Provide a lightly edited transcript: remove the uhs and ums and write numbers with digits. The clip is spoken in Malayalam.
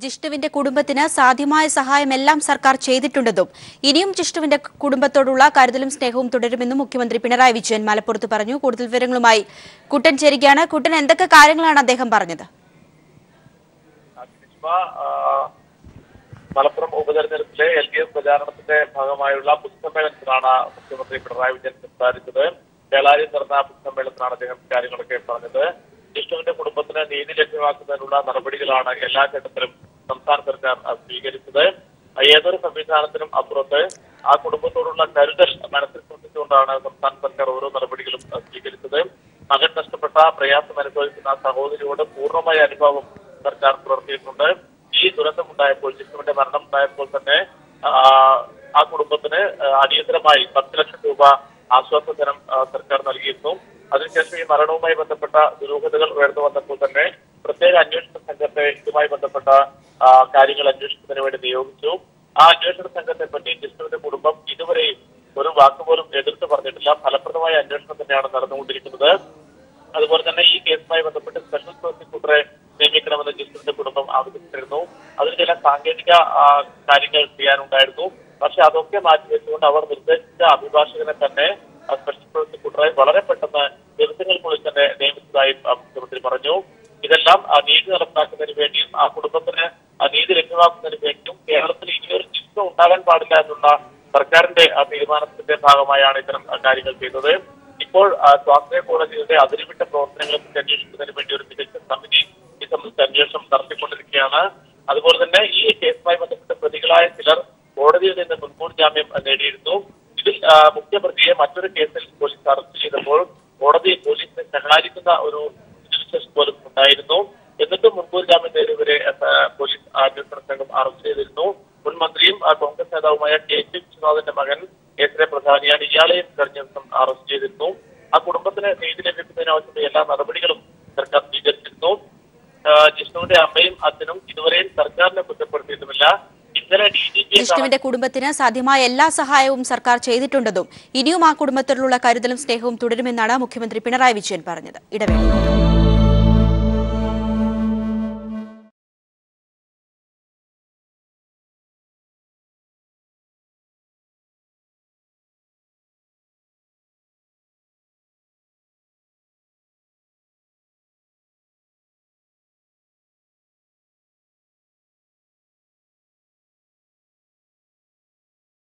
ജിഷ്ണുവിന്റെ കുടുംബത്തിന് സാധ്യമായ സഹായമെല്ലാം സർക്കാർ ചെയ്തിട്ടുണ്ടെന്നും ഇനിയും ജിഷ്ണുവിന്റെ കുടുംബത്തോടുള്ള കരുതലും സ്നേഹവും തുടരുമെന്നും മുഖ്യമന്ത്രി പിണറായി വിജയൻ മലപ്പുറത്ത് പറഞ്ഞു. കൂടുതൽ വിവരങ്ങളുമായി കുട്ടൻ ചേരുകയാണ്. കുട്ടൻ, എന്തൊക്കെ കാര്യങ്ങളാണ് അദ്ദേഹം പറഞ്ഞത്? മലപ്പുറം ഉപതെരഞ്ഞെടുപ്പിലെ LDF പ്രചാരണത്തിന്റെ ഭാഗമായുള്ള പൊതുസമ്മേളനത്തിലാണ് മുഖ്യമന്ത്രി പിണറായി വിജയൻ സംസാരിച്ചത്. കേളാരിയിൽ നടന്ന പൊതുസമ്മേളനത്തിലാണ് അദ്ദേഹം കാര്യങ്ങളൊക്കെ പറഞ്ഞത്. ജിഷ്ണുവിന്റെ കുടുംബത്തിന് നീതി ലഭ്യമാക്കുന്നതിനുള്ള നടപടികളാണ് എല്ലാ ഘട്ടത്തിലും സംസ്ഥാന സർക്കാർ സ്വീകരിച്ചത്. ഏതൊരു സംവിധാനത്തിനും അപ്പുറത്ത് ആ കുടുംബത്തോടുള്ള കരുതൽ മനസ്സിൽ സൂക്ഷിച്ചുകൊണ്ടാണ് സംസ്ഥാന സർക്കാർ ഓരോ നടപടികളും സ്വീകരിച്ചത്. മകൻ നഷ്ടപ്പെട്ട പ്രയാസം അനുഭവിക്കുന്ന സഹോദരിയോട് പൂർണ്ണമായ അനുഭവം സർക്കാർ പുലർത്തിയിട്ടുണ്ട്. ഈ ദുരന്തമുണ്ടായപ്പോൾ, ജിഷ്ണുവിന്റെ മരണം ഉണ്ടായപ്പോൾ തന്നെ ആ കുടുംബത്തിന് അടിയന്തരമായി 10 ലക്ഷം രൂപ ആശ്വാസധനം സർക്കാർ നൽകിയിരുന്നു. അതിനുശേഷം ഈ മരണവുമായി ബന്ധപ്പെട്ട ദുരൂഹതകൾ ഉയർന്നു വന്നപ്പോൾ തന്നെ പ്രത്യേക അന്വേഷണ സംഘത്തെ ഇതുമായി ബന്ധപ്പെട്ട കാര്യങ്ങൾ അന്വേഷിക്കുന്നതിന് വേണ്ടി നിയോഗിച്ചു. ആ അന്വേഷണ സംഘത്തെ പറ്റി ജിഷ്ണുവിന്റെ കുടുംബം ഇതുവരെയും ഒരു വാക്കുപോലും എതിർത്ത് പറഞ്ഞിട്ടില്ല. ഫലപ്രദമായ അന്വേഷണം തന്നെയാണ് നടന്നുകൊണ്ടിരിക്കുന്നത്. അതുപോലെ തന്നെ ഈ കേസുമായി ബന്ധപ്പെട്ട് സ്പെഷ്യൽ പ്രോസിക്യൂട്ടറെ നിയമിക്കണമെന്ന് ജിഷ്ണുവിന്റെ കുടുംബം ആവശ്യപ്പെട്ടിരുന്നു. അതിന് ചില സാങ്കേതിക കാര്യങ്ങൾ ചെയ്യാനുണ്ടായിരുന്നു. പക്ഷെ അതൊക്കെ മാറ്റിവെച്ചുകൊണ്ട് അവർ നിർദ്ദേശിച്ച അഭിഭാഷകനെ തന്നെ സ്പെഷ്യൽ പ്രോസിക്യൂട്ടറെ വളരെ പെട്ടെന്ന് ദിവസങ്ങൾക്കുള്ളിൽ തന്നെ നിയമിച്ചതായി മുഖ്യമന്ത്രി പറഞ്ഞു. ഇതെല്ലാം നീതി നടപ്പാക്കുന്നതിന് വേണ്ടിയും ആ കുടുംബത്തിന് നീതി ലഭ്യമാക്കുന്നതിന് വേണ്ടിയും കേരളത്തിൽ ഇനിയൊരു ശിക്ഷ ഉണ്ടാകാൻ പാടില്ല എന്നുള്ള സർക്കാരിന്റെ തീരുമാനത്തിന്റെ ഭാഗമായാണ് ഇത്തരം കാര്യങ്ങൾ ചെയ്തത്. ഇപ്പോൾ സ്വാശ്രയ കോടതിയുടെ അതിരുവിട്ട പ്രവർത്തനങ്ങളെ കുറിച്ച് അന്വേഷിക്കുന്നതിന് വേണ്ടി ഒരു മികച്ച സമിതി ഈ സംബന്ധിച്ച് അന്വേഷണം നടത്തിക്കൊണ്ടിരിക്കുകയാണ്. അതുപോലെ തന്നെ ഈ കേസുമായി ബന്ധപ്പെട്ട പ്രതികളായ ചിലർ കോടതിയിൽ നിന്ന് മുൻകൂർ ജാമ്യം നേടിയിരുന്നു. ഇതിൽ മുഖ്യപ്രതിയെ മറ്റൊരു കേസിൽ പോലീസ് അറസ്റ്റ് ചെയ്തപ്പോൾ കോടതി പോലീസിനെ സഹായിക്കുന്ന ഒരു വിശേഷം പോലും ഉണ്ടായിരുന്നു. എന്നിട്ടും മുൻകൂർ ജാമ്യം നേടിയവരെ പോലീസ് അന്വേഷണ സംഘം അറസ്റ്റ് ചെയ്തിരുന്നു. മുൻ മന്ത്രിയും കോൺഗ്രസ് നേതാവുമായ KP വിശ്വനാഥിന്റെ മകൻ കേസിലെ പ്രധാനിയാണ്. ഇയാളെയും കഴിഞ്ഞ ദിവസം അറസ്റ്റ് ചെയ്തിരുന്നു. ആ കുടുംബത്തിന് നീതി ലഭിക്കുന്നതിനാവശ്യമായ എല്ലാ നടപടികളും സർക്കാർ സ്വീകരിച്ചിരുന്നു. ജിഷ്ണുവിന്റെ അമ്മയും അച്ഛനും ഇതുവരെയും സർക്കാരിനെ കുറ്റപ്പെടുത്തിയിട്ടുമില്ല. ജിഷ്ണുവിന്റെ കുടുംബത്തിന് സാധ്യമായ എല്ലാ സഹായവും സർക്കാർ ചെയ്തിട്ടുണ്ടെന്നും ഇനിയും ആ കുടുംബത്തോടുള്ള കരുതലും സ്നേഹവും തുടരുമെന്നാണ് മുഖ്യമന്ത്രി പിണറായി വിജയൻ പറഞ്ഞത്. ഇടവേള.